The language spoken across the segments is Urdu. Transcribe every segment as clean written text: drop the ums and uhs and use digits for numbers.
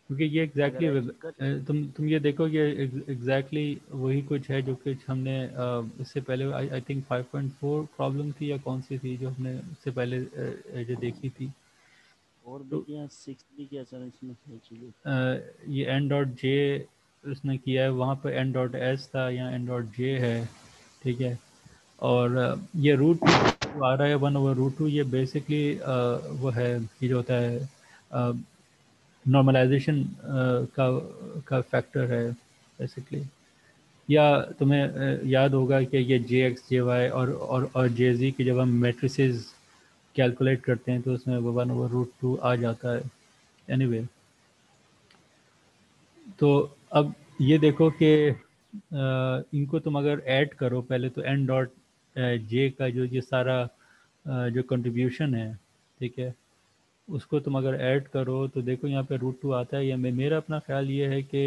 کیونکہ یہ اگر ایگزیکٹلی ایچ کٹ تم یہ دیکھو کہ ایگزیکٹلی وہی کچھ ہے جو کہ ہم نے اس سے پہلے آئی تھنک 5.4 پرابلم تھی یا کون سی تھی جو ہم نے اس سے پہلے جو دیکھی تھی. اور بھی تو کیا 6 بھی کیا سر اس میں ہے چیزیں. یہ این ڈاٹ جے اس نے کیا ہے, وہاں پہ این ڈاٹ ایس تھا, یہاں این ڈاٹ جے ہے, ٹھیک ہے. اور یہ روٹ ٹو آ رہا ہے 1/√2, یہ بیسکلی وہ ہے, یہ جو ہوتا ہے نارملائزیشن کا فیکٹر ہے بیسکلی. یا تمہیں یاد ہوگا کہ یہ جے ایکس جے وائی اور جے زی کی جب ہم میٹریسز کیلکولیٹ کرتے ہیں تو اس میں وہ 1/√2 آ جاتا ہے. اینی وے, تو اب یہ دیکھو کہ ان کو تم اگر ایڈ کرو پہلے تو این ڈاٹ جے کا جو یہ سارا جو کنٹریبیوشن ہے, ٹھیک ہے, اس کو تم اگر ایڈ کرو تو دیکھو یہاں پہ √2 آتا ہے. یا میرا اپنا خیال یہ ہے کہ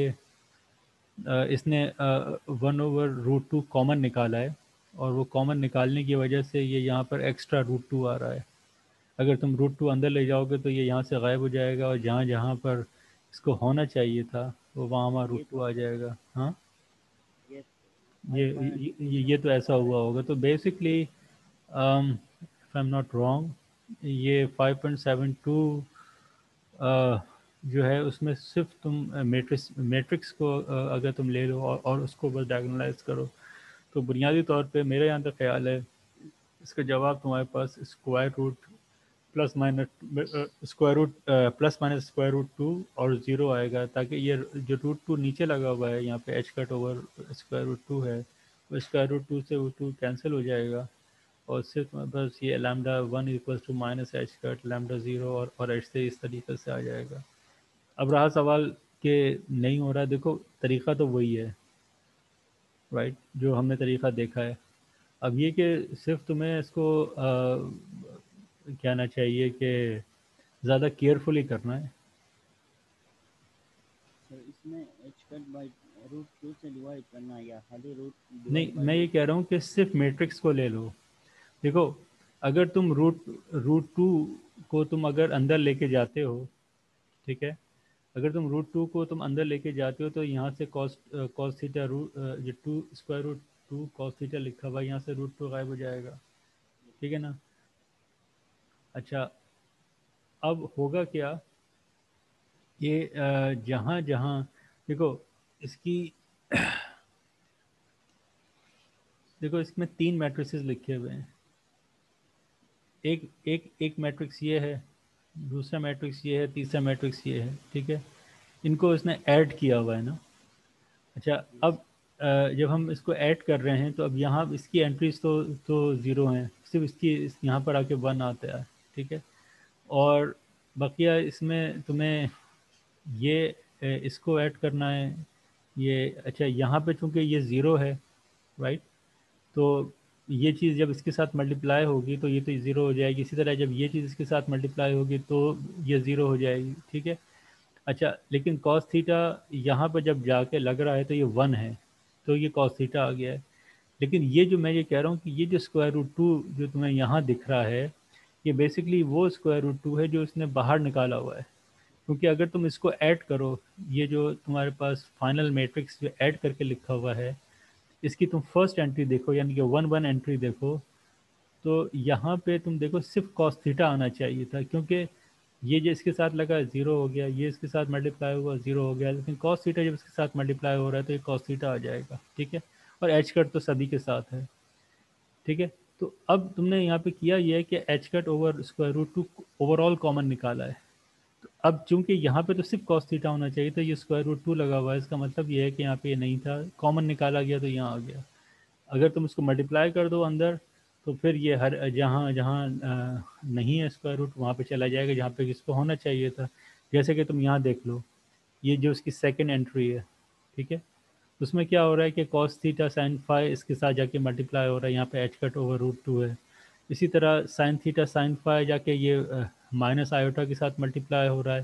اس نے 1/√2 کامن نکالا ہے, اور وہ کامن نکالنے کی وجہ سے یہ یہاں پر ایکسٹرا √2 آ رہا ہے. اگر تم √2 اندر لے جاؤ گے تو یہ یہاں سے غائب ہو جائے گا, اور جہاں جہاں پر اس کو ہونا چاہیے تھا وہ وہاں وہاں یہ تو √2 آ جائے گا. ہاں, یہ یہ تو ایسا ہوا ہوگا. تو basically if I am not wrong یہ 5.72 جو ہے اس میں صرف تم میٹرکس کو اگر تم لے لو اور اس کو بس ڈائگنلائز کرو تو بنیادی طور پہ میرے یہاں تک خیال ہے اس کا جواب تمہارے پاس square root plus minus square root plus minus square root 2 اور 0 آئے گا, تاکہ یہ جو √2 نیچے لگا ہوا ہے یہاں پہ H cut over square root 2 ہے, وہ اسکوائر روٹ 2 سے وہ 2 کینسل ہو جائے گا, اور صرف بس یہ lambda 1 equals to minus h cut lambda 0 اور ایچ سے اس طریقے سے آ جائے گا. اب رہا سوال کہ نہیں ہو رہا, دیکھو طریقہ تو وہی ہے رائٹ, جو ہم نے طریقہ دیکھا ہے. اب یہ کہ صرف تمہیں اس کو کہنا چاہیے کہ زیادہ کیئرفلی کرنا ہے. سر اس میں ایچ کٹ بائی √2 سے ڈیوائڈ کرنا ہے یا خالی نہیں, ڈیوائڈ بائی میں یہ کہہ رہا ہوں کہ صرف میٹرکس کو لے لو. دیکھو اگر تم √2 کو تم اگر اندر لے کے جاتے ہو, ٹھیک ہے, اگر تم √2 کو تم اندر لے کے جاتے ہو تو یہاں سے کاس تھیٹا جو 2 اسکوائر روٹ 2 کاس تھیٹا لکھا ہوا یہاں سے √2 غائب ہو جائے گا, ٹھیک ہے نا. اچھا, اب ہوگا کیا کہ جہاں جہاں دیکھو اس کی دیکھو اس میں 3 میٹریسز لکھے ہوئے ہیں. ایک میٹرکس یہ ہے, دوسرا میٹرکس یہ ہے, تیسرا میٹرکس یہ ہے, ٹھیک ہے. ان کو اس نے ایڈ کیا ہوا ہے نا. اچھا, اب جب ہم اس کو ایڈ کر رہے ہیں تو اب یہاں اس کی انٹریز تو 0 ہیں, صرف اس کی یہاں پر آ کے 1 آتا ہے, ٹھیک ہے. اور بقیہ اس میں تمہیں یہ اس کو ایڈ کرنا ہے یہ. اچھا, یہاں پہ چونکہ یہ 0 ہے رائٹ, تو یہ چیز جب اس کے ساتھ ملٹیپلائی ہوگی تو یہ تو 0 ہو جائے گی. اسی طرح جب یہ چیز اس کے ساتھ ملٹیپلائی ہوگی تو یہ 0 ہو جائے گی, ٹھیک ہے. اچھا, لیکن کاس تھیٹا یہاں پہ جب جا کے لگ رہا ہے تو یہ 1 ہے, تو یہ کاس تھیٹا آ گیا ہے. لیکن یہ جو میں یہ کہہ رہا ہوں کہ یہ جو اسکوائر روٹ 2 جو تمہیں یہاں دکھ رہا ہے یہ بیسکلی وہ اسکوائر روٹ 2 ہے جو اس نے باہر نکالا ہوا ہے. کیونکہ اگر تم اس کو ایڈ کرو, یہ جو تمہارے پاس فائنل میٹرکس جو ایڈ کر کے لکھا ہوا ہے اس کی تم فرسٹ انٹری دیکھو, یعنی کہ 1 انٹری دیکھو, تو یہاں پہ تم دیکھو صرف کاس تھیٹا آنا چاہیے تھا, کیونکہ یہ جو اس کے ساتھ لگا 0 ہو گیا, یہ اس کے ساتھ ملٹیپلائی ہوا 0 ہو گیا, لیکن کاس تھیٹا جب اس کے ساتھ ملٹیپلائی ہو رہا ہے تو یہ کاس تھیٹا آ جائے گا, ٹھیک ہے. اور ایچ کٹ تو سبھی کے ساتھ ہے, ٹھیک ہے. تو اب تم نے یہاں پہ کیا یہ ہے کہ H cut over square root 2 overall common نکالا ہے. تو اب چونکہ یہاں پہ تو صرف کاس تھیٹا ہونا چاہیے تھا, یہ اسکوائر روٹ 2 لگا ہوا ہے, اس کا مطلب یہ ہے کہ یہاں پہ یہ نہیں تھا, کامن نکالا گیا تو یہاں آ گیا. اگر تم اس کو ملٹیپلائی کر دو اندر تو پھر یہ ہر جہاں جہاں نہیں ہے اسکوائر روٹ وہاں پہ چلا جائے گا جہاں پہ اس کو ہونا چاہیے تھا. جیسے کہ تم یہاں دیکھ لو, یہ جو اس کی سیکنڈ انٹری ہے, ٹھیک ہے, اس میں کیا ہو رہا ہے کہ کاس تھیٹا سائن فائی اس کے ساتھ جا کے ملٹیپلائی ہو رہا ہے, یہاں پہ ایچ کٹ اوور روٹ 2 ہے. اسی طرح سائن تھیٹا سائن فائی جا کے یہ مائنس آئیوٹا کے ساتھ ملٹیپلائی ہو رہا ہے,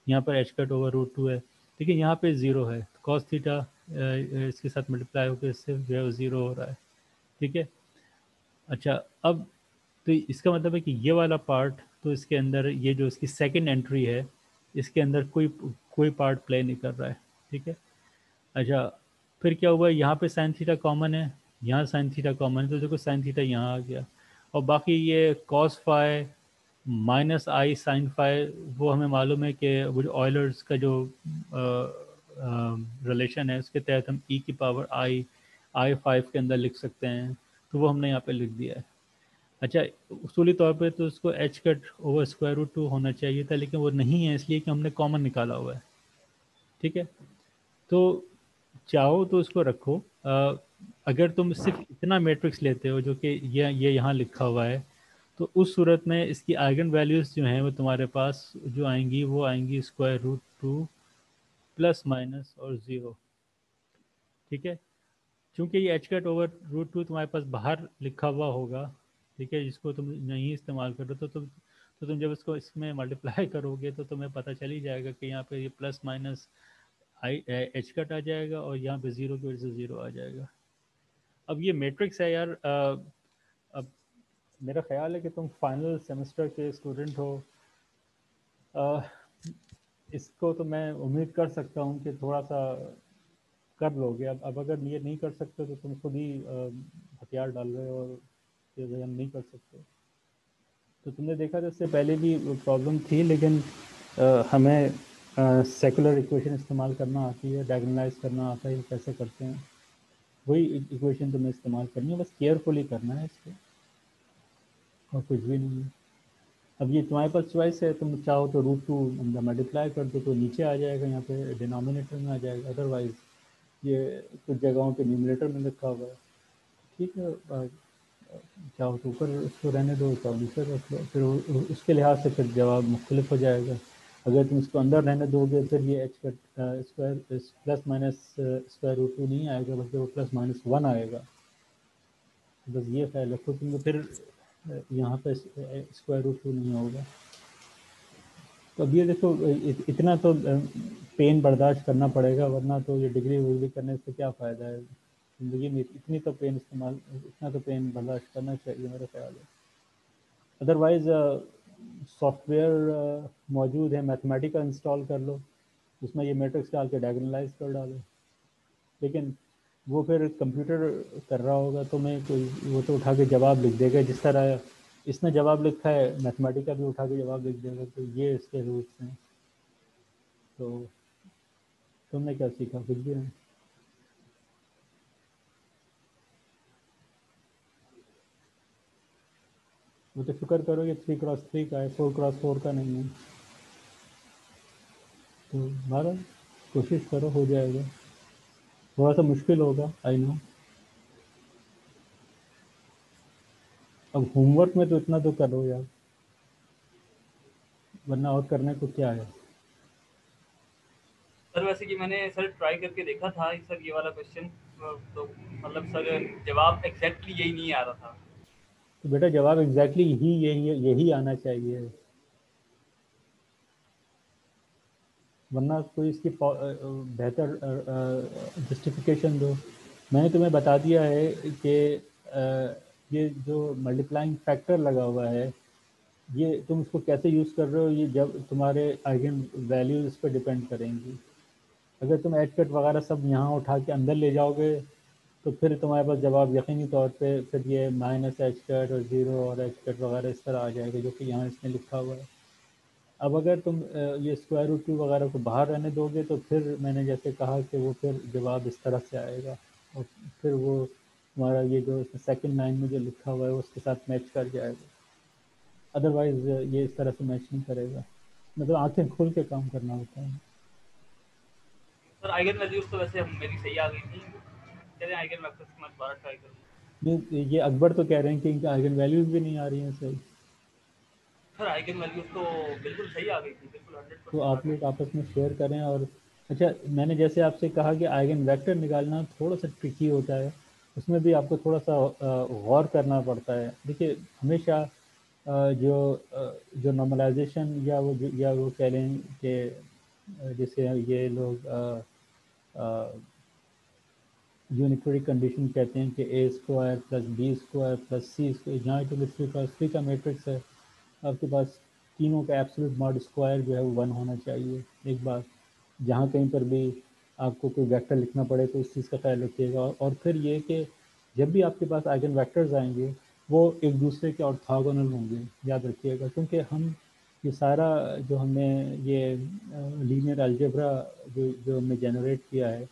یہاں پر ایچ کٹ اوور روٹ 2 ہے. لیکن یہاں پہ 0 ہے, کاس تھیٹا اس کے ساتھ ملٹیپلائی ہو کے اس سے جو ہے 0 ہو رہا ہے, ٹھیک ہے. اچھا, اب تو اس کا مطلب ہے کہ یہ والا پارٹ تو اس کے اندر یہ جو اس کی سیکنڈ انٹری ہے اس کے اندر کوئی پارٹ پلے نہیں کر رہا ہے. ٹھیک ہے. اچھا پھر کیا ہوا, یہاں پہ سائن تھیٹا کامن ہے, یہاں سائن تھیٹا کامن ہے, تو دیکھو سائن تھیٹا یہاں آ گیا. اور باقی یہ cos phi minus I sine phi, وہ ہمیں معلوم ہے کہ وہ جو آئلرز کا جو ریلیشن ہے اس کے تحت ہم ای کی پاور آئی 5 کے اندر لکھ سکتے ہیں, تو وہ ہم نے یہاں پہ لکھ دیا ہے. اچھا اصولی طور پہ تو اس کو H cut over square root 2 ہونا چاہیے تھا, لیکن وہ نہیں ہے اس لیے کہ ہم نے کامن نکالا ہوا ہے. ٹھیک ہے. تو چاہو تو اس کو رکھو. اگر تم صرف اتنا میٹرکس لیتے ہو جو کہ یہ یہاں لکھا ہوا ہے, تو اس صورت میں اس کی آئگن ویلیوز جو ہیں وہ تمہارے پاس جو آئیں گی وہ آئیں گی اسکوائر روٹ 2 پلس مائنس اور 0. ٹھیک ہے. چونکہ یہ ایچ کٹ اوور روٹ 2 تمہارے پاس باہر لکھا ہوا ہوگا, ٹھیک ہے, جس کو تم نہیں استعمال کر رہے تو تم جب اس کو اس میں ملٹیپلائی کرو گے تو تمہیں پتہ چل ہی جائے گا کہ یہاں پہ یہ پلس مائنس ایچ کٹ آ جائے گا, اور یہاں پہ 0 کی وجہ سے 0 آ جائے گا. اب یہ میٹرکس ہے یار. اب میرا خیال ہے کہ تم فائنل سیمسٹر کے اسٹوڈنٹ ہو, اس کو تو میں امید کر سکتا ہوں کہ تھوڑا سا کر لو گے. اب اگر یہ نہیں کر سکتے تو تم خود ہی ہتھیار ڈال رہے ہو اور کہ ہم نہیں کر سکتے. تو تم نے دیکھا تھا اس سے پہلے بھی پرابلم تھی, لیکن ہمیں سیکولر ایکویشن استعمال کرنا آتی ہے, ڈائگنلائز کرنا آتا ہے, کیسے کرتے ہیں وہی ایکویشن تمہیں استعمال کرنی ہے, بس کیئرفلی کرنا ہے اس کو, اور کچھ بھی نہیں ہے. اب یہ تمہارے پاس چوائس ہے, تم چاہو تو روٹ 2 ملٹیپلائی کر دو تو نیچے آ جائے گا, یہاں پہ ڈینامینیٹر میں آ جائے گا. ادروائز یہ کچھ جگہوں پہ نیومریٹر میں لکھا ہوا ہے. ٹھیک ہے. چاہو تو اوپر اس کو رہنے دو, چاہو نیچے رکھ لو, پھر اس کے لحاظ سے پھر جواب مختلف ہو جائے گا. اگر تم اس کو اندر رہنے دو گے پھر یہ H cut square plus minus square root 2 نہیں آئے گا, بلکہ وہ پلس مائنس 1 آئے گا. بس یہ خیال رکھو, کیونکہ پھر یہاں پہ اسکوائر روٹ 2 نہیں ہوگا. تو اب یہ دیکھو اتنا تو پین برداشت کرنا پڑے گا, ورنہ تو یہ ڈگری وگری کرنے سے کیا فائدہ ہے زندگی میں. اتنی تو پین اتنا تو پین برداشت کرنا چاہیے میرا خیال ہے. ادروائز سافٹ ویئر موجود ہے, میتھمیٹیکا انسٹال کر لو, اس میں یہ میٹرکس ڈال کے ڈائگنلائز کر ڈالو. لیکن وہ پھر کمپیوٹر کر رہا ہوگا تو میں کوئی وہ تو اٹھا کے جواب لکھ دے گا, جس طرح اس نے جواب لکھا ہے میتھمیٹیکا بھی اٹھا کے جواب لکھ دے گا. تو یہ اس کے روٹس ہیں. تو تم نے کیا سیکھا؟ کچھ بھی نہیں. وہ تو شکر کرو یہ 3x3 کا ہے, 4x4 کا نہیں ہے. تو بہرحال کوشش کرو, ہو جائے گا. تھوڑا سا مشکل ہوگا آئی نو. اب ہوم ورک میں تو اتنا تو کرو یار, ورنہ اور کرنے کو کیا ہے. سر ویسے کہ میں نے سر ٹرائی کر کے دیکھا تھا سر یہ والا کوشچن, تو مطلب سر جواب ایگزیکٹلی یہی نہیں آ رہا تھا. تو بیٹا جواب ایگزیکٹلی یہی آنا چاہیے, ورنہ کوئی اس کی بہتر جسٹیفیکیشن دو. میں نے تمہیں بتا دیا ہے کہ یہ جو ملٹیپلائنگ فیکٹر لگا ہوا ہے, یہ تم اس کو کیسے یوز کر رہے ہو, یہ جب تمہارے آئگن ویلیوز اس پہ ڈپینڈ کریں گی. اگر تم ایچ کٹ وغیرہ سب یہاں اٹھا کے اندر لے جاؤ گے تو پھر تمہارے پاس جواب یقینی طور پہ پھر یہ مائنس ایچ کٹ اور 0 اور ایچ کٹ وغیرہ اس طرح آ جائے گا, جو کہ یہاں اس نے لکھا ہوا ہے. اب اگر تم یہ اسکوائر روٹ 2 وغیرہ کو باہر رہنے دو گے تو پھر میں نے جیسے کہا کہ وہ پھر جواب اس طرح سے آئے گا, اور پھر وہ تمہارا یہ جو سیکنڈ لائن میں جو لکھا ہوا ہے اس کے ساتھ میچ کر جائے گا. ادروائز یہ اس طرح سے میچ نہیں کرے گا. مطلب آنکھیں کھول کے کام کرنا ہوتا ہے. سر آئگن ویلیوز تو ویسے میری صحیح آ گئی تھی, چلیں آئگن ویکٹرس کو میں دوبارہ ٹرائی کروں. یہ اکبر تو کہہ رہے ہیں کہ ان کے آئگن ویلیوز بھی نہیں آ رہی ہیں صحیح. سر آئگن ویلیوز تو بالکل صحیح آ گئی تھی, بالکل تو 100% آ آپ گئی لوگ تھی. آپس میں شیئر کریں. اور اچھا میں نے جیسے آپ سے کہا کہ آئگن ویکٹر نکالنا تھوڑا سا ٹرکی ہوتا ہے, اس میں بھی آپ کو تھوڑا سا غور کرنا پڑتا ہے. دیکھیے ہمیشہ جو نارملائزیشن یا وہ کہہ لیں کہ جیسے یہ لوگ یونیٹری کنڈیشن کہتے ہیں کہ A square plus B square plus C square, جہاں ٹو 3x3 کا میٹرکس ہے, آپ کے پاس تینوں کا ایبسولوٹ ماڈ اسکوائر جو ہے وہ 1 ہونا چاہیے. ایک بات. جہاں کہیں پر بھی آپ کو کوئی ویکٹر لکھنا پڑے تو اس چیز کا خیال رکھیے گا. اور پھر یہ کہ جب بھی آپ کے پاس آئگن ویکٹرز آئیں گے وہ ایک دوسرے کے آرتھوگونل ہوں گے, یاد رکھیے گا, کیونکہ ہم یہ سارا جو ہم نے یہ لینئر الجبرا جو ہم نے جنریٹ کیا ہے,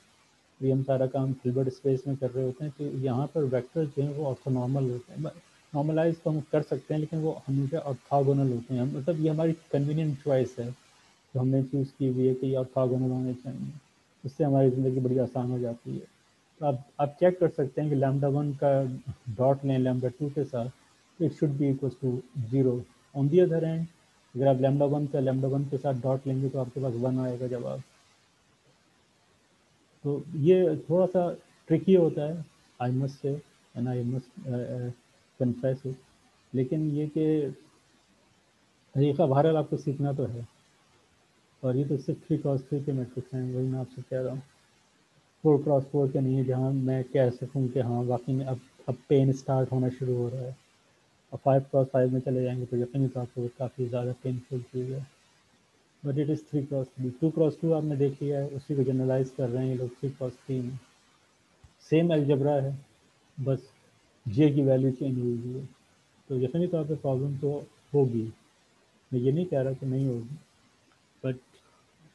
یہ ہم سارا کام ہلبرٹ اسپیس میں کر رہے ہوتے ہیں, تو یہاں پر ویکٹرز جو ہیں وہ آرتھونارمل ہوتے ہیں. نارملائز تو ہم کر سکتے ہیں لیکن وہ ہمیشہ آرتھوگونل ہوتے ہیں. مطلب یہ ہماری کنوینئنٹ چوائس ہے جو ہم نے چوز کی ہوئی ہے کہ یہ آرتھوگونل ہونے چاہیے, اس سے ہماری زندگی بڑی آسان ہو جاتی ہے. تو آپ چیک کر سکتے ہیں کہ لیمڈا 1 کا ڈاٹ لیں لیمڈا 2 کے ساتھ, it should be equals to 0. On the other hand اگر آپ لیمڈا 1 کا لیمڈا 1 کے ساتھ ڈاٹ لیں گے تو آپ کے پاس 1 آئے گا جواب. تو یہ تھوڑا سا ٹرکی ہوتا ہے, آئی مسٹ سے and I must confess it, لیکن یہ کہ طریقہ بہرحال آپ کو سیکھنا تو ہے. اور یہ تو صرف 3x3 کے میٹرکس ہیں, وہی میں آپ سے کہہ رہا ہوں. 4x4 کے نہیں ہے جہاں میں کہہ سکوں کہ ہاں واقعی میں اب پین اسٹارٹ ہونا شروع ہو رہا ہے. اور 5x5 میں چلے جائیں گے تو یقینی طور پر کافی زیادہ پینفل چیز ہے. But it is 3x3. 2x2 آپ نے دیکھ لیا ہے, اسی کو جنرلائز کر رہے ہیں یہ لوگ 3x3 میں. سیم الجبرا ہے, بس جے کی ویلیو چینج ہوئی ہے. تو یقینی طور پہ پرابلم تو ہوگی, میں یہ نہیں کہہ رہا کہ نہیں ہوگی, بٹ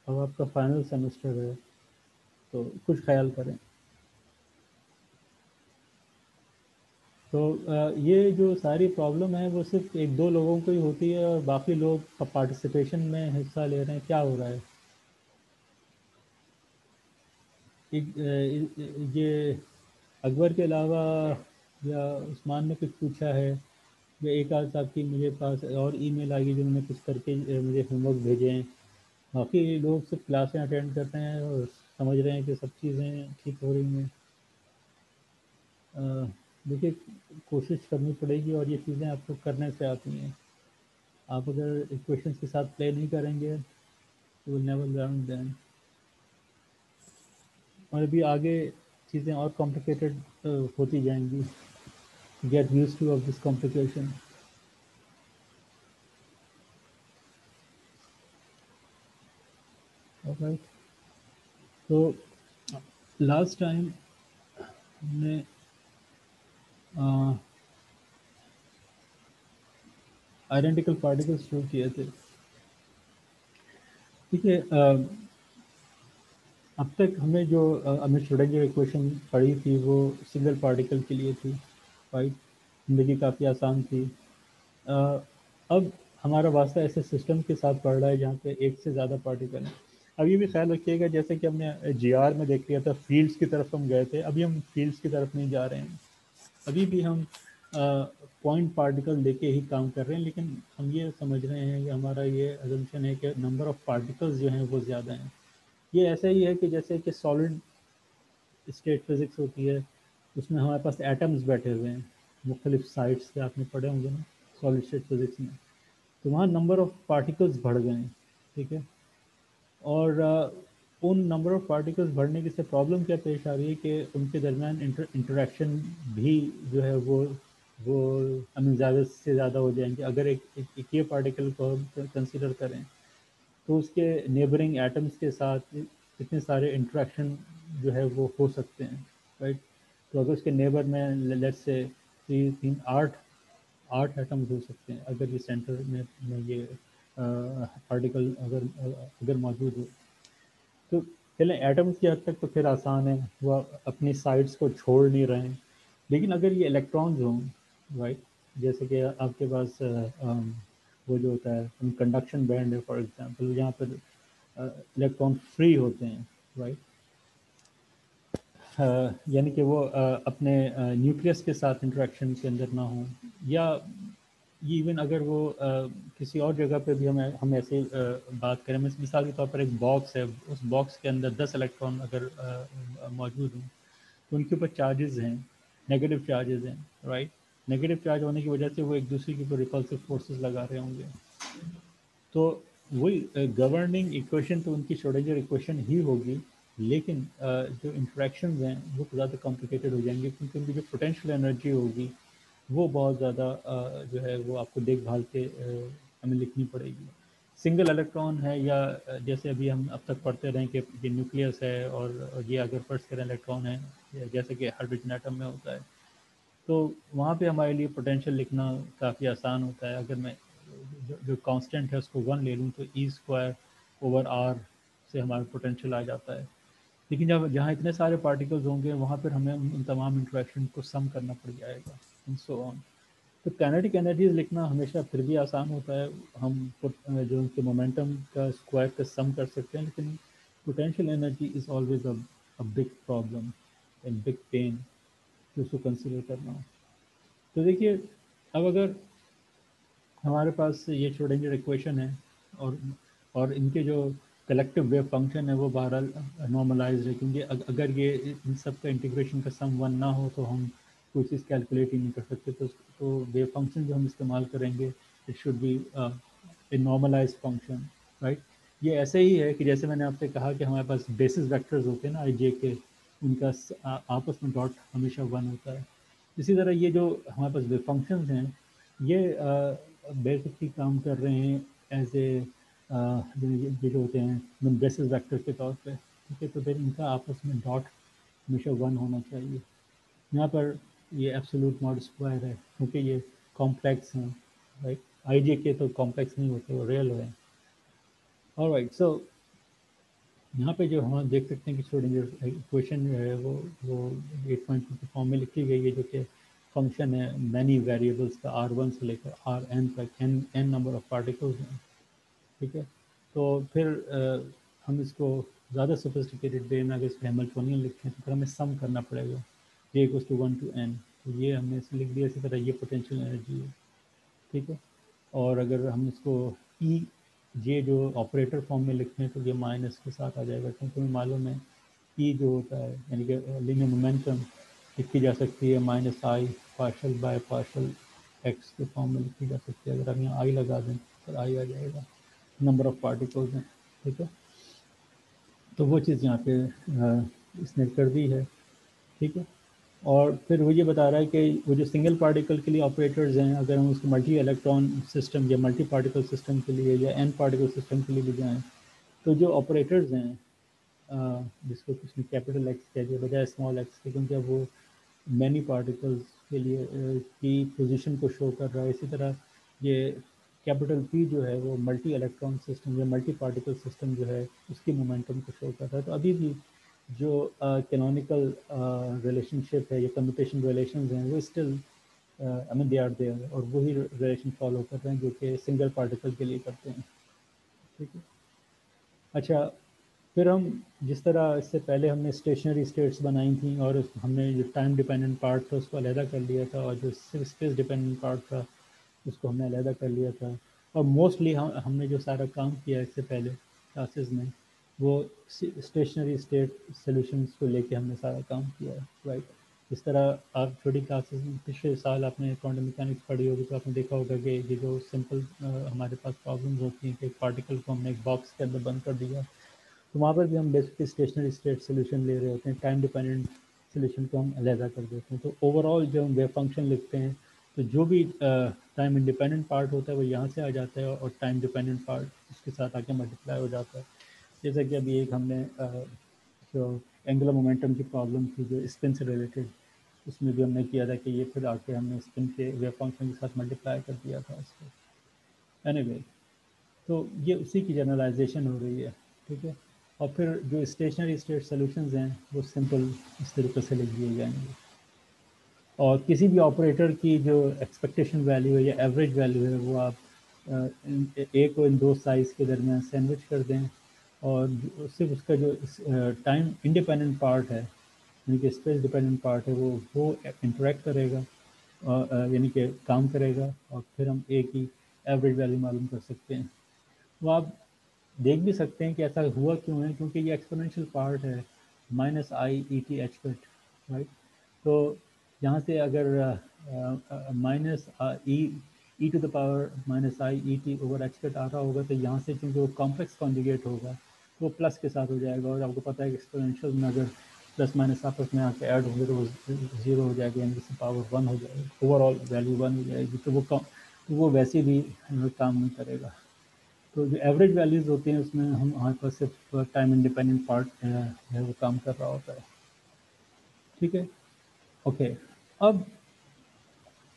اب آپ کا فائنل سیمسٹر ہے تو کچھ خیال کریں. تو یہ جو ساری پرابلم ہے وہ صرف ایک دو لوگوں کو ہی ہوتی ہے اور باقی لوگ پارٹیسپیشن میں حصہ لے رہے ہیں. کیا ہو رہا ہے؟ یہ اکبر کے علاوہ یا عثمان نے کچھ پوچھا ہے یا ایک آدھ صاحب کی مجھے پاس اور ای میل آئی جنہوں نے کچھ کر کے مجھے ہوم ورک بھیجے ہیں. باقی لوگ صرف کلاسیں اٹینڈ کرتے ہیں اور سمجھ رہے ہیں کہ سب چیزیں ٹھیک ہو رہی ہیں. دیکھیے کوشش کرنی پڑے گی اور یہ چیزیں آپ کو کرنے سے آتی ہیں. آپ اگر ایکویشنز کے ساتھ پلے نہیں کریں گے تو ول نیور لرن دین. اور ابھی آگے چیزیں اور کمپلیکیٹڈ ہوتی جائیں گی. Get used to of this complication. تو لاسٹ ٹائم ہم نے آئیڈینٹیکل پارٹیکلس شروع کیے تھے. ٹھیک ہے, اب تک ہمیں جو ہم نے شروڈنگر ایکویشن پڑھی تھی وہ سنگل پارٹیکل کے لیے تھی, رائٹ. زندگی کافی آسان تھی. اب ہمارا واسطہ ایسے سسٹم کے ساتھ پڑ رہا ہے جہاں پہ ایک سے زیادہ پارٹیکل ہیں. اب یہ بھی خیال رکھیے گا جیسے کہ ہم نے جی آر میں دیکھ لیا تھا فیلڈس کی طرف ہم گئے تھے, ابھی ہم فیلڈس کی طرف نہیں جا رہے ہیں. ابھی بھی ہم پوائنٹ پارٹیکل لے کے ہی کام کر رہے ہیں, لیکن ہم یہ سمجھ رہے ہیں کہ ہمارا یہ ایزمپشن ہے کہ نمبر آف پارٹیکلز جو ہیں وہ زیادہ ہیں. یہ ایسا ہی ہے کہ جیسے کہ سالڈ اسٹیٹ فزکس ہوتی ہے, اس میں ہمارے پاس ایٹمز بیٹھے ہوئے ہیں مختلف سائٹس سے, آپ نے پڑھے ہوں گے نا سالڈ اسٹیٹ فزکس میں. تو وہاں نمبر آف پارٹیکلز بڑھ گئے ہیں, ٹھیک ہے. اور ان نمبر آف پارٹیکلز بڑھنے کی سے پرابلم کیا پیش آ رہی ہے کہ ان کے درمیان انٹریکشن بھی جو ہے وہ ہمیں زیادہ سے زیادہ ہو جائیں گے. اگر ایک یہ پارٹیکل کو ہم کنسیڈر کریں تو اس کے نیبرنگ ایٹمز کے ساتھ اتنے سارے انٹریکشن جو ہے وہ ہو سکتے ہیں, رائٹ. تو اگر اس کے نیبر میں لیٹ سے 8 ایٹمز ہو سکتے ہیں اگر یہ سینٹر میں یہ پارٹیکل اگر موجود ہو. تو چلیں ایٹمز کی حد تک تو پھر آسان ہے, وہ اپنی سائڈس کو چھوڑ نہیں رہے ہیں. لیکن اگر یہ الیکٹرانز ہوں, رائٹ, جیسے کہ آپ کے پاس وہ جو ہوتا ہے کنڈکشن بینڈ ہے فار ایگزامپل, جہاں پر الیکٹران فری ہوتے ہیں, رائٹ. یعنی کہ وہ اپنے نیوکلیس کے ساتھ انٹریکشن کے اندر نہ ہوں, یا ایون اگر وہ کسی اور جگہ پہ بھی ہم ایسے بات کریں, مثال کے طور پر ایک باکس ہے, اس باکس کے اندر 10 الیکٹران اگر موجود ہوں تو ان کے اوپر چارجز ہیں, نیگیٹو چارجز ہیں, رائٹ. نیگیٹو چارج ہونے کی وجہ سے وہ ایک دوسرے کے اوپر ریپلسو فورسز لگا رہے ہوں گے. تو وہی گورننگ ایکویشن تو ان کی شروڈنگر ایکویشن ہی ہوگی, لیکن جو انٹریکشنز ہیں وہ زیادہ کمپلیکیٹڈ ہو جائیں گے کیونکہ ان کی جو پوٹینشیل انرجی ہوگی وہ بہت زیادہ جو ہے وہ آپ کو دیکھ بھال کے ہمیں لکھنی پڑے گی. سنگل الیکٹران ہے یا جیسے ابھی ہم اب تک پڑھتے رہیں کہ یہ نیوکلیس ہے اور یہ اگر فرض کریں الیکٹران ہے جیسے کہ ہائیڈروجن ایٹم میں ہوتا ہے، تو وہاں پہ ہمارے لیے پوٹینشیل لکھنا کافی آسان ہوتا ہے. اگر میں جو کانسٹنٹ ہے اس کو 1 لے لوں تو E²/R سے ہمارا پوٹینشیل آ جاتا ہے. لیکن جہاں اتنے سارے پارٹیکلز ہوں گے وہاں پر ہمیں ان تمام انٹریکشن کو سم کرنا پڑ جائے گا اینڈ سو آن. تو کائنیٹک انرجیز لکھنا ہمیشہ پھر بھی آسان ہوتا ہے، ہم جو ان کے مومنٹم کا اسکوائر کا سم کر سکتے ہیں، لیکن potential energy is always a big problem and big pain جو اس کو کنسیڈر کرنا ہو. تو دیکھیے اب اگر ہمارے پاس یہ شروڈنگر ایکویشن ہے اور ان کے جو کلیکٹیو ویو فنکشن ہے وہ بہرحال نارملائزڈ ہے، کیونکہ اگر یہ ان سب کا انٹیگریشن کا سم 1 نہ ہو تو ہم کوئی چیز کیلکولیٹ ہی نہیں کر سکتے. تو ویو فنکشن جو ہم استعمال کریں گے it should be a normalize function, right. یہ ایسے ہی ہے کہ جیسے میں نے آپ سے کہا کہ ہمارے پاس بیسس ویکٹرز ہوتے ہیں نا آئی جے کے، ان کا آپس میں ڈاٹ ہمیشہ 1 ہوتا ہے. اسی طرح یہ جو ہمارے پاس ویو فنکشنز ہیں یہ بیسکلی کام کر رہے ہیں ایز اے یہ جو ہوتے ہیں بیسس ویکٹر کے طور پہ، ٹھیک ہے. تو پھر ان کا آپس میں ڈاٹ ہمیشہ 1 ہونا چاہیے. یہاں پر یہ ایبسولوٹ ماڈ اسکوائر ہے کیونکہ یہ کمپلیکس ہیں، رائٹ. آئی جے کے تو کمپلیکس نہیں ہوتے، وہ ریئل ہیں. اور رائٹ، سو یہاں پہ جو ہم دیکھ سکتے ہیں کہ شروڈنگر ایکویشن جو ہے وہ 8.2 کے فارم میں لکھی گئی ہے، جو کہ فنکشن ہے مینی ویریبلس کا R1 سے لے کر Rn تک n نمبر آف پارٹیکلز ہیں، ٹھیک ہے. تو پھر ہم اس کو زیادہ سوفسٹیکیٹڈ وے میں اگر اس کو ہیملٹونین لکھیں تو پھر ہمیں سم کرنا پڑے گا J = 1 to n. تو یہ ہم نے اس لکھ دیا. اسی طرح یہ پوٹینشیل انرجی ہے، ٹھیک ہے. اور اگر ہم اس کو ای جے جو آپریٹر فارم میں لکھتے ہیں تو یہ مائنس کے ساتھ آ جائے گا، کیونکہ ہمیں معلوم ہے ای جو ہوتا ہے یعنی کہ لینئر مومنٹم لکھی جا سکتی ہے -i partial by partial x کے فارم میں لکھی جا سکتی ہے. اگر ہم یہاں آئی لگا دیں تو آئی آ جائے گا، نمبر آف پارٹیکلز ہیں، ٹھیک ہے. تو وہ چیز یہاں پہ اس نے کر دی ہے، ٹھیک ہے. اور پھر وہ یہ بتا رہا ہے کہ وہ جو سنگل پارٹیکل کے لیے آپریٹرز ہیں اگر ہم اس کو ملٹی الیکٹران سسٹم یا ملٹی پارٹیکل سسٹم کے لیے یا n پارٹیکل سسٹم کے لیے بھی جائیں تو جو آپریٹرز ہیں جس کو کچھ کیپٹل ایکس کہتے ہیں بجائے اسمال ایکس کے، کیونکہ اب وہ مینی پارٹیکلز کے لیے کی پوزیشن کو شو کر رہا ہے. اسی طرح یہ کیپٹل پی جو ہے وہ ملٹی الیکٹران سسٹم یا ملٹی پارٹیکل سسٹم جو ہے اس کی مومنٹم کو شو کر رہا ہے. تو ابھی بھی جو کینونیکل ریلیشن شپ ہے یا کمیوٹیشن ریلیشنز ہیں وہ اسٹل دے آر دیئر، اور وہی ریلیشن فالو کر رہے ہیں جو کہ سنگل پارٹیکل کے لیے کرتے ہیں، ٹھیک ہے. اچھا، پھر ہم جس طرح اس سے پہلے ہم نے اسٹیشنری اسٹیٹس بنائی تھیں اور ہم نے جو ٹائم ڈیپینڈنٹ پارٹ تھا اس کو علیحدہ کر لیا تھا، اور جو اسپیس ڈیپینڈنٹ پارٹ تھا اس کو ہم نے علیحدہ کر لیا تھا. اور موسٹلی ہم نے جو سارا کام کیا اس سے پہلے کلاسز میں وہ اسٹیشنری اسٹیٹ سولوشنس کو لے کے ہم نے سارا کام کیا ہے، رائٹ. اس طرح آپ چھوٹی کلاسز میں پچھلے سال آپ نے کوانٹم میکینکس پڑھی ہوگی تو آپ نے دیکھا ہوگا کہ یہ جو سمپل ہمارے پاس پرابلمز ہوتی ہیں کہ ایک پارٹیکل کو ہم نے ایک باکس کے اندر بند کر دیا، تو وہاں پر بھی ہم بیسکلی اسٹیشنری اسٹیٹ سولوشن لے رہے ہوتے ہیں، ٹائم ڈیپینڈنٹ سولوشن کو ہم علیحدہ کر دیتے ہیں. تو اوور آل جب ہم ویو فنکشن لکھتے ہیں تو جو بھی ٹائم انڈیپینڈنٹ پارٹ ہوتا ہے وہ یہاں سے آ جاتا ہے اور ٹائم ڈیپینڈنٹ پارٹ اس کے ساتھ آ کے ملٹیپلائی ہو جاتا ہے. جیسا کہ ابھی ایک ہم نے جو اینگولر مومنٹم کی پرابلم تھی جو اسپن سے ریلیٹڈ، اس میں بھی ہم نے کیا تھا کہ یہ پھر آ کے ہم نے اسپن کے ویو فنکشن کے ساتھ ملٹیپلائی کر دیا تھا اس کو. اینی وے، تو یہ اسی کی جنرلائزیشن ہو رہی ہے، ٹھیک ہے. اور پھر جو اسٹیشنری اسٹیٹ سولوشنز ہیں وہ سمپل اس طریقے سے لکھ دیے جائیں گے. اور کسی بھی آپریٹر کی جو ایکسپیکٹیشن ویلیو ہے یا ایوریج ویلیو ہے وہ آپ ایک کو ان دو سائز کے درمیان سینڈوچ کر دیں، اور صرف اس کا جو ٹائم انڈیپینڈنٹ پارٹ ہے یعنی کہ اسپیس ڈیپینڈنٹ پارٹ ہے وہ انٹریکٹ کرے گا، یعنی کہ کام کرے گا، اور پھر ہم ایک ہی ایوریج ویلیو معلوم کر سکتے ہیں. وہ آپ دیکھ بھی سکتے ہیں کہ ایسا ہوا کیوں ہے، کیونکہ یہ ایکسپوننشیل پارٹ ہے -i(et)h، رائٹ. تو یہاں سے اگر -e⁻⁻(-i)(et)/h آ رہا ہوگا تو یہاں سے چونکہ وہ کمپلیکس کانجوگیٹ ہوگا وہ پلس کے ساتھ ہو جائے گا، اور آپ کو پتہ ہے کہ ایکسپوننشیل میں اگر پلس مائنس آپس میں آ کے ایڈ ہوں گے تو وہ 0 ہو جائے گا، یعنی کہ پاور 1 ہو جائے گا، اوور آل ویلیو 1 ہو جائے گی. تو وہ ویسے بھی کام نہیں کرے گا. تو جو ایوریج ویلیوز ہوتی ہیں اس میں ہمارے پاس صرف ٹائم انڈیپینڈنٹ پارٹ ہے وہ کام کر رہا ہوتا ہے. ٹھیک ہے. اوکے. اب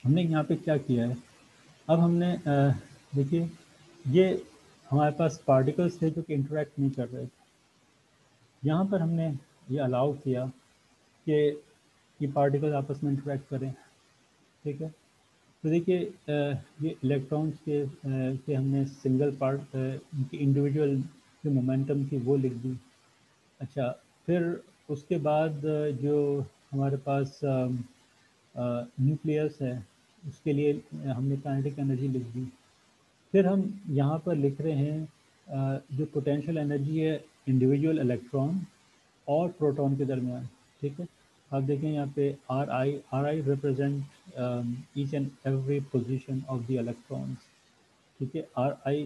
ہم نے یہاں پہ کیا کیا ہے؟ اب ہم نے دیکھیے یہ ہمارے پاس پارٹیکلس تھے جو کہ انٹریکٹ نہیں کر رہے تھے. یہاں پر ہم نے یہ الاؤ کیا کہ یہ پارٹیکل آپس میں انٹریکٹ کریں. ٹھیک ہے. تو دیکھیے یہ الیکٹرانس کے ہم نے سنگل پارٹ ان کی انڈیویجول جو مومنٹم تھی وہ لکھ دی. اچھا پھر اس کے بعد جو ہمارے پاس نیوکلیس ہے اس کے لیے ہم نے کائنیٹک انرجی لکھ دی. پھر ہم یہاں پر لکھ رہے ہیں جو پوٹینشیل انرجی ہے انڈیویجول الیکٹران اور پروٹون کے درمیان. ٹھیک ہے. آپ دیکھیں یہاں پہ r i represent h and every position of the electrons. ٹھیک ہے.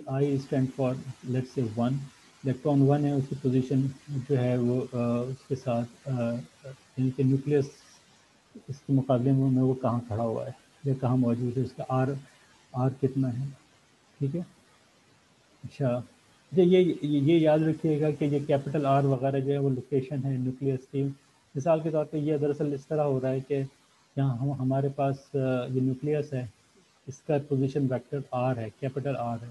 I stand for let's say 1. Electron 1 ہے, اس کی پوزیشن جو ہے وہ اس کے ساتھ یعنی کہ نیوکلیس اس کے مقابلے میں وہ کہاں کھڑا ہوا ہے یا کہاں موجود ہے, اس کا آر کتنا ہے. ٹھیک ہے. اچھا یہ یاد رکھیے گا کہ یہ کیپٹل آر وغیرہ جو ہے وہ لوکیشن ہے نیوکلیس کی. مثال کے طور پہ یہ دراصل اس طرح ہو رہا ہے کہ یہاں ہمارے پاس یہ نیوکلیس ہے, اس کا پوزیشن ویکٹر آر ہے, کیپٹل آر ہے,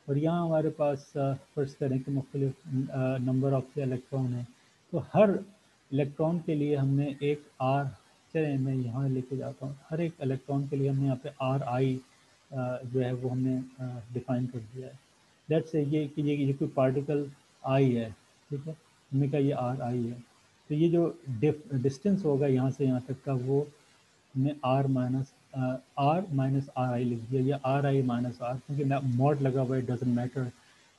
اور یہاں ہمارے پاس فرض کریں کہ مختلف نمبر آف الیکٹران ہیں. تو ہر الیکٹران کے لیے ہم نے ایک آر, چلیں میں یہاں لے کے جاتا ہوں, ہر ایک الیکٹران کے لیے ہم نے یہاں پہ آر آئی جو ہے وہ ہم نے ڈیفائن کر دیا ہے. لیٹ سے یہ کہ یہ کوئی پارٹیکل آئی ہے. ٹھیک ہے. ہم نے کہا یہ آر آئی ہے. تو یہ جو ڈسٹینس ہوگا یہاں سے یہاں تک کا وہ ہم نے آر مائنس آر آئی لکھ دیا, یا آر آئی مائنس آر, کیونکہ موڈ لگا ہوا ہے. Doesn't matter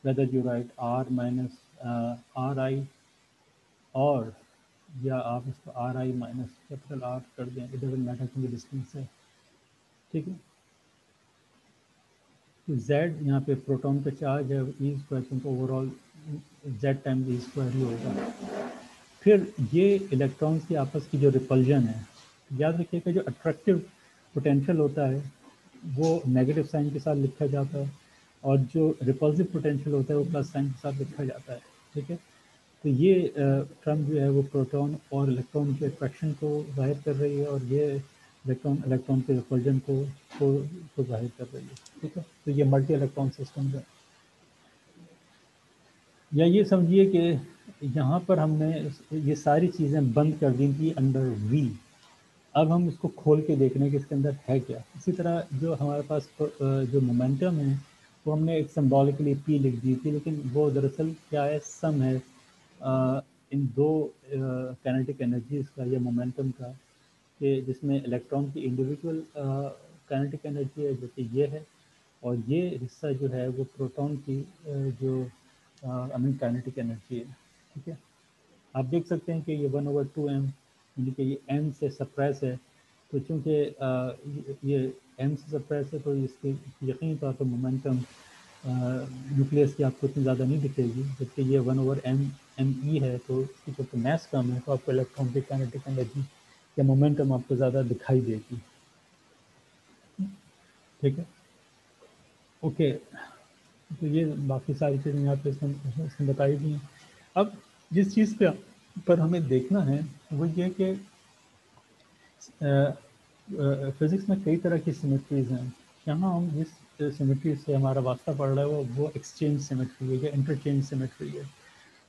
whether you write R minus R I اور یا آپ اس کو R I minus capital R کر دیں, اٹ ڈزنٹ میٹر کیونکہ ڈسٹینس ہے. ٹھیک ہے. زیڈ یہاں پہ پروٹون کا چارج ہے ای اسکوائر, کیونکہ overall Z time E square ہی ہوگا. پھر یہ الیکٹرانس کی آپس کی جو ریپلجن ہے, یاد رکھیے کہ جو اٹریکٹیو پوٹینشیل ہوتا ہے وہ نیگیٹو سائن کے ساتھ لکھا جاتا ہے, اور جو ریپلسو پوٹینشیل ہوتا ہے وہ پلس سائن کے ساتھ لکھا جاتا ہے. ٹھیک ہے. تو یہ ٹرم جو ہے وہ پروٹون اور الیکٹران کے اٹریکشن کو ظاہر کر رہی ہے, اور یہ الیکٹران کے ریپلجن کو ظاہر کر رہی ہے. ٹھیک ہے. تو یہ ملٹی الیکٹران سسٹم ہے. یا یہ سمجھیے کہ یہاں پر ہم نے یہ ساری چیزیں بند کر دی تھی انڈر وی. اب ہم اس کو کھول کے دیکھ رہے ہیں کہ اس کے اندر ہے کیا. اسی طرح جو ہمارے پاس جو مومنٹم ہے وہ ہم نے ایک سمبولکلی پی لکھ دی تھی, لیکن وہ دراصل کیا ہے, سم ہے ان دو کائنیٹک انرجیز کا یا مومنٹم کا, کہ جس میں الیکٹران کی انڈیویجول کائنیٹک انرجی ہے جو کہ یہ ہے, اور یہ حصہ جو ہے وہ پروٹون کی جو کائنیٹک انرجی ہے. ٹھیک ہے. آپ دیکھ سکتے ہیں کہ یہ 1/2m یعنی کہ یہ m سے سپریس ہے. تو چونکہ یہ m سے سپریس ہے تو اس کی یقینی طور پر مومنٹم نیوکلیس کی آپ کو اتنی زیادہ نہیں دکھے گی, جبکہ یہ 1/m ہے. تو اس کی چونکہ میس کم ہے تو آپ کو الیکٹران کی کائنیٹک انرجی یا مومنٹم آپ کو زیادہ دکھائی دے گی. ٹھیک ہے. اوکے. تو یہ باقی ساری چیزیں یہاں پہ اس میں بتائی گئی ہیں. اب جس چیز پہ پر ہمیں دیکھنا ہے وہ یہ کہ فزکس میں کئی طرح کی سیمیٹریز ہیں. یہاں ہم جس سیمیٹری سے ہمارا واسطہ پڑ رہا ہے وہ ایکسچینج سیمیٹری ہے یا انٹرچینج سیمیٹری ہے.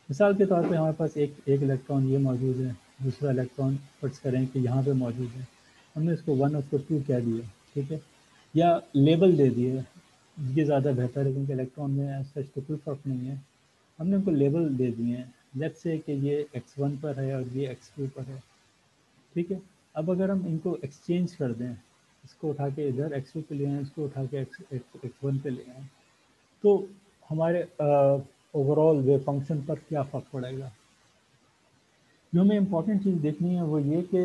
مثال کے طور پہ ہمارے پاس ایک الیکٹران یہ موجود ہے, دوسرا الیکٹران فرض کریں کہ یہاں پہ موجود ہے. ہم نے اس کو 1 اور اس کو 2 کہہ دیا. ٹھیک ہے. یا لیبل دے دیے, یہ زیادہ بہتر ہے کیونکہ الیکٹران میں سچ تو کوئی فرق نہیں ہے. ہم نے ان کو لیبل دے دیے ہیں, لیٹس سے کہ یہ x1 پر ہے اور یہ x2 پر ہے. ٹھیک ہے. اب اگر ہم ان کو ایکسچینج کر دیں, اس کو اٹھا کے ادھر x2 پہ لے آئیں, اس کو اٹھا کے x1 پہ لے آئیں, تو ہمارے اوور آل ویو فنکشن پر کیا فرق پڑے گا. جو ہمیں امپورٹنٹ چیز دیکھنی ہے وہ یہ کہ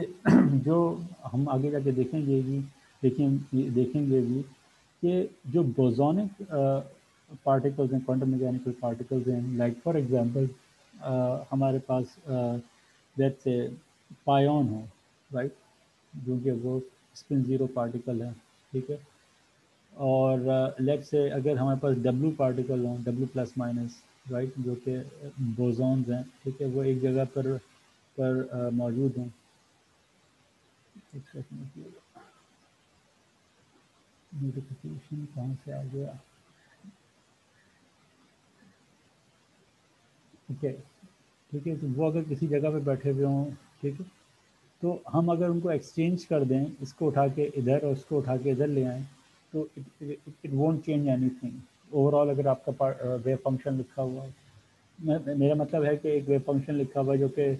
جو ہم آگے جا کے دیکھیں گے بھی کہ جو بوزونک پارٹیکلز ہیں, کوانٹم میکینیکل پارٹیکلز ہیں, لائک فار ایگزامپل ہمارے پاس لیٹس سے پایون ہے, رائٹ, جو کہ وہ اسپن زیرو پارٹیکل ہے. ٹھیک ہے. اور لیٹ سے اگر ہمارے پاس ڈبلو پارٹیکل ہوں ڈبلو پلس مائنس رائٹ جو کہ بوزونز ہیں ٹھیک ہے وہ ایک جگہ پر موجود ہیں. ایک سیکنڈ نوٹیفیکیشن کہاں سے آ گیا. ٹھیک ہے تو وہ اگر کسی جگہ پہ بیٹھے ہوئے ہوں ٹھیک ہے تو ہم اگر ان کو ایکسچینج کر دیں اس کو اٹھا کے ادھر اور اس کو اٹھا کے ادھر لے آئیں تو it won't change any thing over all. اگر آپ کا ویو فنکشن لکھا ہوا ہے میرا مطلب ہے کہ ایک ویو فنکشن لکھا ہوا ہے جو کہ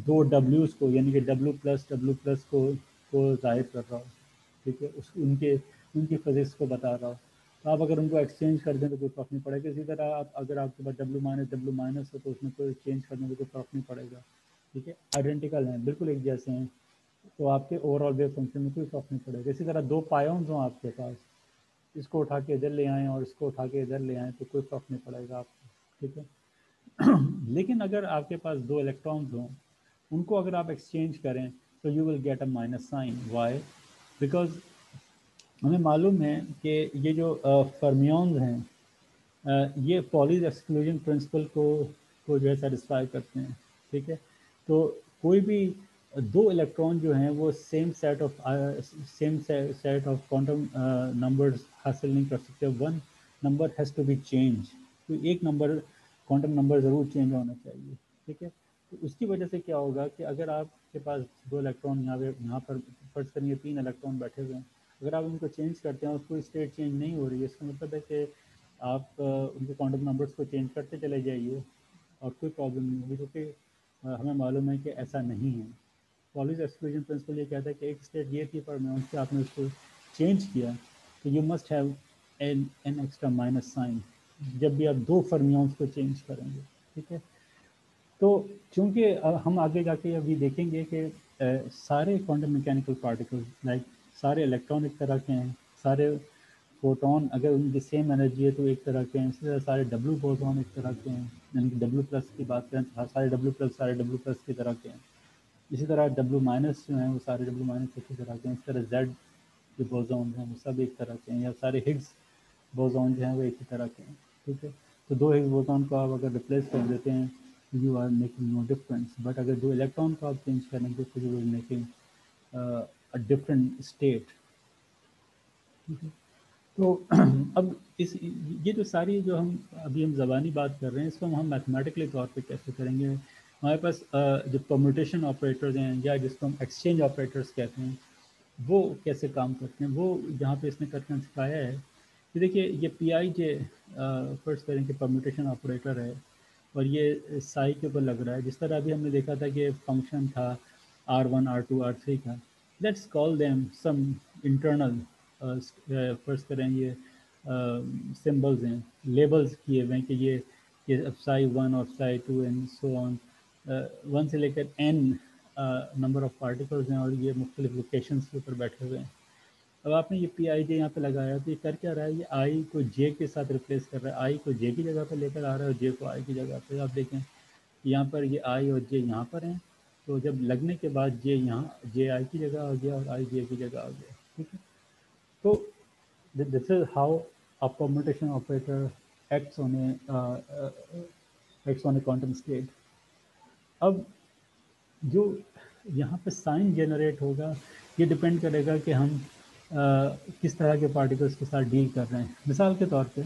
دو ڈبلیوز کو یعنی کہ ڈبلو پلس کو ظاہر کر رہا ہو ٹھیک ہے ان کی فزکس کو بتا رہا ہو. تو آپ اگر ان کو ایکسچینج کر دیں تو کوئی فرق نہیں پڑے گا. اسی طرح اگر آپ کے پاس ڈبلو مائنس ہو تو اس میں کوئی چینج کرنے میں کوئی فرق نہیں پڑے گا. ٹھیک ہے آئیڈینٹیکل ہیں بالکل ایک جیسے ہیں تو آپ کے اوور آل ویو فنکشن میں کوئی فرق نہیں پڑے گا. اسی طرح دو پایونز ہوں آپ کے پاس اس کو اٹھا کے ادھر لے آئیں اور اس کو اٹھا کے ادھر لے آئیں تو کوئی فرق نہیں پڑے گا آپ کو. ٹھیک ہے لیکن اگر آپ کے پاس دو الیکٹرانز ہوں ان کو اگر آپ ایکسچینج کریں تو you will get a minus sign. Why? Because ہمیں معلوم ہے کہ یہ جو فرمیونز ہیں یہ پالیز ایکسکلوژن پرنسپل کو جو ہے سیٹسفائی کرتے ہیں. ٹھیک ہے تو کوئی بھی دو الیکٹران جو ہیں وہ same set of quantum numbers حاصل نہیں کر سکتے. One number has to be change. تو ایک نمبر کوانٹم نمبر ضرور چینج ہونا چاہیے. ٹھیک ہے تو اس کی وجہ سے کیا ہوگا کہ اگر آپ کے پاس دو الیکٹران یہاں پر فرض کریے 3 الیکٹران بیٹھے ہوئے ہیں اگر آپ ان کو چینج کرتے ہیں اور کوئی اسٹیٹ چینج نہیں ہو رہی ہے اس کا مطلب ہے کہ آپ ان کے کوانٹم نمبرز کو چینج کرتے چلے جائیے اور کوئی پرابلم نہیں ہوگی. کیونکہ ہمیں معلوم ہے کہ ایسا نہیں ہے. پالیز ایکسکلوژن پرنسپل یہ کہتا ہے کہ ایک اسٹیٹ یہ تھی فرمیون سے آپ نے اس کو چینج کیا تو you must have an extra minus sign جب بھی آپ دو فرمیونس کو چینج کریں گے. ٹھیک ہے تو چونکہ ہم آگے جا کے ابھی دیکھیں گے کہ سارے کوانٹم میکینیکل پارٹیکل لائک سارے الیکٹران ایک طرح کے ہیں سارے فوٹون اگر ان کی سیم انرجی ہے تو ایک طرح کے ہیں. اسی طرح سارے ڈبلو بوزون ایک طرح کے ہیں یعنی کہ ڈبلو پلس کی بات کریں تو سارے ڈبلو پلس کی طرح کے ہیں. اسی طرح ڈبلو مائنس جو ہیں وہ سارے ڈبلو مائنس ایک ہی طرح کے ہیں. اس طرح زیڈ جو بوزون ہیں وہ سب ایک طرح کے ہیں یا سارے ہگز بوزون جو ہیں وہ ایک ہی طرح کے ہیں. ٹھیک ہے تو دو ہگز بوزون کو آپ اگر ریپلیس کر دیتے ہیں you are making no difference. But اگر دو الیکٹران کو آپ چینج کریں گے تو you are making different state. ٹھیک ہے تو اب یہ جو ساری جو ہم زبانی بات کر رہے ہیں اس کو ہم میتھمیٹیکلی طور پہ کیسے کریں گے. ہمارے پاس جو پرموٹیشن آپریٹرز ہیں یا جس کو ہم ایکسچینج آپریٹرز کہتے ہیں وہ کیسے کام کرتے ہیں وہ یہاں پہ اس نے کر کے سکھایا ہے. کہ دیکھیے یہ پی آئی جے فرض کریں کہ پرموٹیشن آپریٹر ہے اور یہ سائی کے اوپر لگ رہا ہے. جس طرح ابھی ہم نے دیکھا تھا کہ فنکشن تھا R1 R2 R3 کا. Let's call them some internal فرض کریں یہ سمبلز ہیں لیبلز کیے ہوئے ہیں کہ یہ سائی 1 اور سائی 2 اینڈ سو آن 1 سے لے کر n نمبر آف پارٹیکلز ہیں اور یہ مختلف لوکیشنز کے اوپر بیٹھے ہوئے ہیں. اب آپ نے یہ پی آئی جے یہاں پہ لگایا تو یہ کر کیا رہا ہے یہ آئی کو جے کے ساتھ ریپلیس کر رہا ہے. آئی کو جے کی جگہ پہ لے کر آ رہا ہے اور جے کو آئی کی جگہ پہ. آپ دیکھیں یہاں پر یہ آئی اور جے یہاں پر ہیں تو جب لگنے کے بعد جے آئی کی جگہ آ گیا اور آئی جے کی جگہ آ گیا. ٹھیک ہے تو this is how a permutation operator acts on a quantum state. اب جو یہاں پہ سائن جنریٹ ہوگا یہ ڈپینڈ کرے گا کہ ہم کس طرح کے پارٹیکلس کے ساتھ ڈیل کر رہے ہیں. مثال کے طور پہ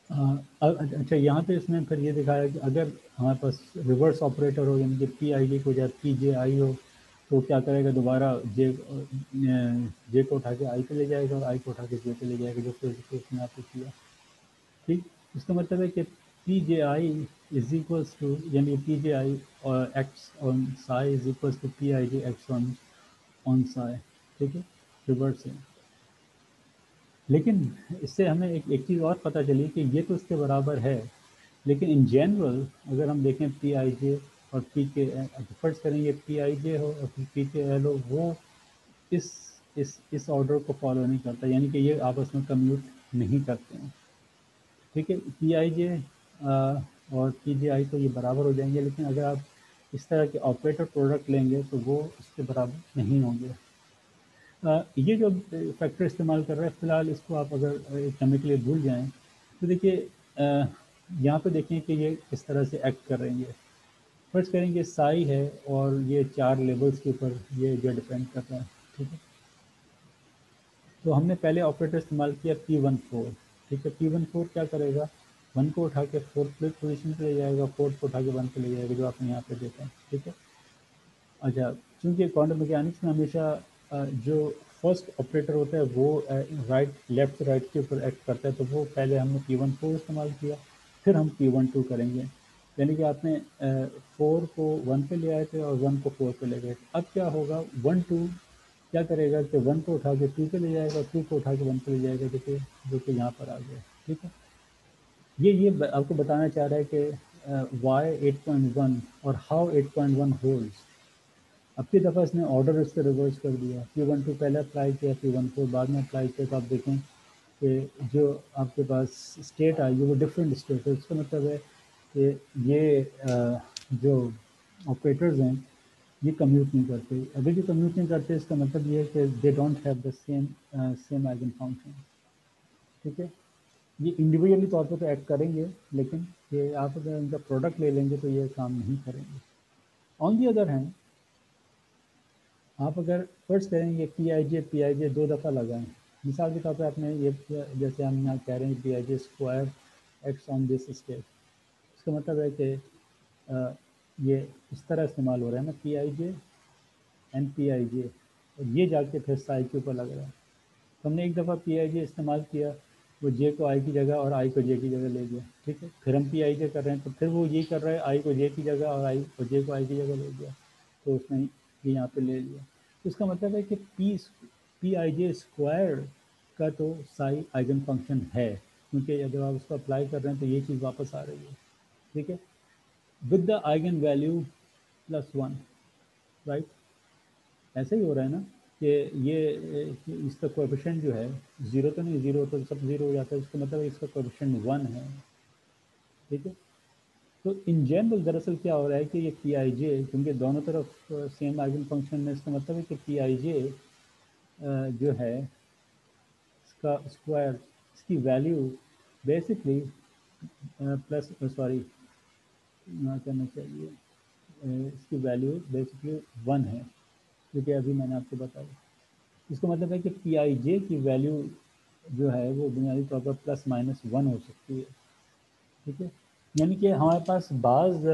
اچھا یہاں پہ اس میں پھر یہ دکھایا کہ اگر ہمارے پاس ریورس آپریٹر ہو یعنی کہ پی آئی جے کو جائے پی جے آئی ہو تو کیا کرے گا دوبارہ جے کو اٹھا کے آئی پہ لے جائے گا اور آئی کو اٹھا کے جے پہ لے جائے گا جو کہ اس نے آپ کو کیا. ٹھیک اس کا مطلب ہے کہ پی J I is equals to یعنی پی جے آئی اور X on psi is equals to P I J X on psi. ٹھیک ہے ریورس ہے. لیکن اس سے ہمیں ایک چیز اور پتہ چلی کہ یہ تو اس کے برابر ہے لیکن ان جنرل اگر ہم دیکھیں پی آئی جے اور پی کے فرض کریں یہ پی آئی جے ہو اور پی کے ایل ہو وہ اس آرڈر کو فالو نہیں کرتا یعنی کہ یہ آپس میں کمیوٹ نہیں کرتے ہیں. ٹھیک ہے پی آئی جے اور پی جے آئی تو یہ برابر ہو جائیں گے لیکن اگر آپ اس طرح کے آپریٹر پروڈکٹ لیں گے تو وہ اس کے برابر نہیں ہوں گے. یہ جو فیکٹر استعمال کر رہا ہے فی الحال اس کو آپ اگر ایک سمے کے لیے بھول جائیں تو دیکھیے یہاں پہ دیکھیں کہ یہ کس طرح سے ایکٹ کر رہی ہے. فرض کریں گے سائی ہے اور یہ 4 لیبلس کے اوپر یہ جو ڈپینڈ کر رہا ہے, ٹھیک ہے. تو ہم نے پہلے آپریٹر استعمال کیا P14, ٹھیک ہے. P14 کیا کرے گا, 1 کو اٹھا کے 4th پوزیشن پہ لے جائے گا, 4th کو اٹھا کے 1 پہ لے جائے گا, جو آپ نے یہاں پہ دیکھا ہے, ٹھیک ہے. اچھا, چونکہ کوانٹم میکینکس میں ہمیشہ جو فرسٹ آپریٹر ہوتا ہے وہ رائٹ لیفٹ رائٹ کے اوپر ایکٹ کرتا ہے, تو وہ پہلے ہم نے P14 استعمال کیا, پھر ہم P12 کریں گے. یعنی کہ آپ نے 4 کو 1 پہ لے آئے تھے اور 1 کو 4 پہ لے گئے. اب کیا ہوگا, 1 2 کیا کرے گا کہ 1 کو اٹھا کے 2 پہ لے جائے گا, 2 کو اٹھا کے 1 پہ لے جائے گا, جو کہ یہاں پر آ گیا, ٹھیک ہے. یہ آپ کو بتانا چاہ رہا ہے کہ وائی 8.1 اور ہاؤ 8.1 ہولز. اب کی دفعہ اس نے آرڈر اس سے ریورس کر دیا, P12 پہلے اپلائی کیا, P14 بعد میں اپلائی کیا. تو آپ دیکھیں کہ جو آپ کے پاس اسٹیٹ آئی ہے وہ ڈفرینٹ اسٹیٹ ہے. اس کا مطلب ہے کہ یہ جو آپریٹرز ہیں یہ کمیوٹ نہیں کرتے. اگر یہ کمیوٹ نہیں کرتے اس کا مطلب یہ ہے کہ they don't have the same eigen function, ٹھیک ہے. یہ انڈیویجولی طور پہ تو ایکٹ کریں گے, لیکن یہ آپ اگر ان کا پروڈکٹ لے لیں گے تو یہ کام نہیں کریں گے. آن دی ادر ہینڈ آپ اگر فرض کریں گے Pij 2 دفعہ لگائیں, مثال کے طور پہ آپ نے یہ جیسے ہم یہاں کہہ رہے ہیں Pij square X on this state, اس کا مطلب ہے کہ یہ اس طرح استعمال ہو رہا ہے نا, Pij اینڈ Pij, اور یہ جا کے پھر سائی کے اوپر لگ رہا ہے. تو ہم نے ایک دفعہ Pij استعمال کیا, وہ جے کو آئی کی جگہ اور آئی کو جے کی جگہ لے گیا, ٹھیک ہے. پھر ہم Pij کر رہے ہیں تو پھر وہ یہ کر رہا ہے آئی کو جے کی جگہ اور آئی کو جے کو آئی کی جگہ لے گیا, تو اس نے یہ یہاں پہ لے لیا. تو اس کا مطلب ہے کہ Pij اسکوائر کا تو سائی آئگن فنکشن ہے, کیونکہ اگر آپ اس کو اپلائی کر رہے ہیں تو یہ چیز واپس آ رہی ہے, ٹھیک ہے, with the eigen value +1, right. ایسا ہی ہو رہا ہے نا کہ یہ اس کا کویفیشنٹ جو ہے 0 تو نہیں, 0 تو سب 0 ہو جاتا ہے, اس کا مطلب ہے اس کا کویفیشنٹ 1 ہے, ٹھیک ہے. تو ان جنرل دراصل کیا ہو رہا ہے کہ یہ Pij کیونکہ دونوں طرف سیم آئگن فنکشن ہے, اس کا مطلب ہے کہ Pij جو ہے اس کا اسکوائر, اس کی ویلیو بیسکلی پلس سوری نہ کرنا چاہیے, اس کی ویلیو بیسکلی 1 ہے, کیونکہ ابھی میں نے آپ کو بتایا. اس کا مطلب ہے کہ Pij کی ویلیو جو ہے وہ بنیادی طور پر ±1 ہو سکتی ہے, ٹھیک ہے. یعنی کہ ہمارے پاس بعض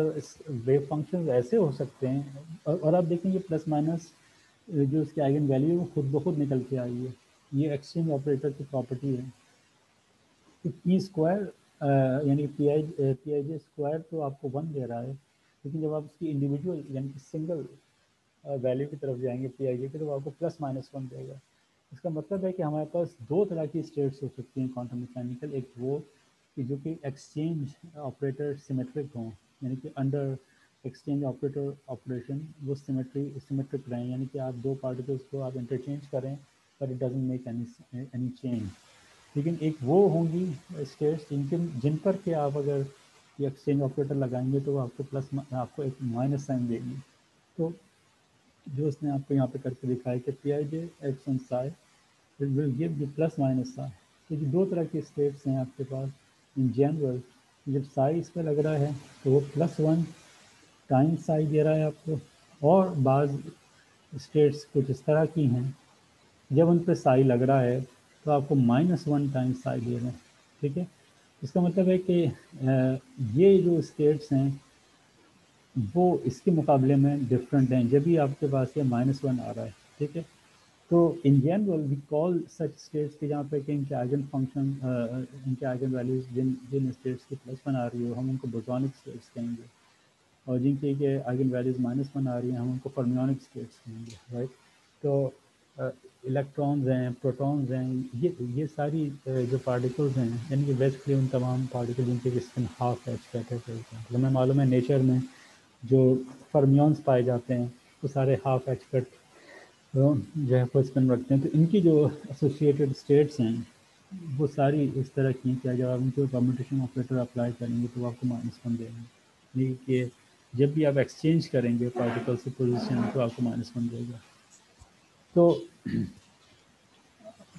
ویو فنکشنز ایسے ہو سکتے ہیں, اور آپ دیکھیں یہ پلس مائنس جو اس کی آئگن ویلیو وہ خود بخود نکل کے آئی ہے. یہ ایکسچینج آپریٹر کی پراپرٹی ہے. تو پی اسکوائر یعنی Pij اسکوائر تو آپ کو 1 دے رہا ہے, لیکن جب آپ اس کی انڈیویجول یعنی کہ سنگل ویلیو کی طرف جائیں گے Pij کے, تو وہ آپ کو +-1 دے گا. اس کا مطلب ہے کہ ہمارے پاس 2 طرح کی اسٹیٹس ہو سکتی ہیں کوانٹم میکینیکل. ایک وہ کہ جو کہ ایکسچینج آپریٹر سیمیٹرک ہوں, یعنی کہ انڈر ایکسچینج آپریٹر آپریشن وہ سیمیٹرک رہیں, یعنی کہ آپ 2 پارٹیکلس کو آپ انٹرچینج کریں but it doesn't make any change. لیکن ایک وہ ہوں گی اسٹیٹس جن پر کہ آپ اگر یہ ایکسچینج آپریٹر لگائیں گے تو آپ کو آپ کو ایک مائنس سائن دے گی. تو جو اس نے آپ کو یہاں پہ کر کے دکھایا کہ Pij X on psi will give you +-سائی. تو یہ 2 طرح کی اسٹیٹس ہیں آپ کے پاس ان جنرل. جب سائی اس پہ لگ رہا ہے تو وہ +1 ٹائم سائی دے رہا ہے آپ کو, اور بعض اسٹیٹس کچھ اس طرح کی ہیں جب ان پہ سائی لگ رہا ہے تو آپ کو -1 ٹائم سائی دے رہے ہیں, ٹھیک ہے. اس کا مطلب ہے کہ یہ جو اسٹیٹس ہیں وہ اس کے مقابلے میں ڈفرینٹ ہیں جب بھی آپ کے پاس یہ -1 آ رہا ہے, ٹھیک ہے. تو in general we call such status کہ جہاں پہ کہ ان کے آئگن فنکشن ان کے آئگن ویلیوز جن اسٹیٹس کی +1 آ رہی ہو ہم ان کو بوزونک اسٹیٹس کہیں گے, اور جن کی کہ آئگن ویلیوز -1 آ رہی ہیں ہم ان کو فرمیونک اسٹیٹس کہیں گے, رائٹ. تو الیکٹرانز ہیں, پروٹونز ہیں, یہ ساری جو پارٹیکلز ہیں, یعنی کہ بیسکلی ان تمام پارٹیکل جن کے اسپن ہاف ایچ کہتے ہیں. ہمیں معلوم ہے نیچر میں جو فرمیونز پائے جاتے ہیں وہ سارے ہاف ایچ کٹ جو ہے وہ اسپن رکھتے ہیں. تو ان کی جو ایسوسیٹیڈ اسٹیٹس ہیں وہ ساری اس طرح کی ہیں کہ جب آپ ان کو کمیوٹیشن آپریٹر اپلائی کریں گے تو آپ کو -1 دیں گے. یہ کہ جب بھی آپ ایکسچینج کریں گے پارٹیکل سے پوزیشن تو آپ کو -1 دے گا. تو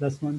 +1,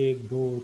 1 2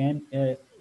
n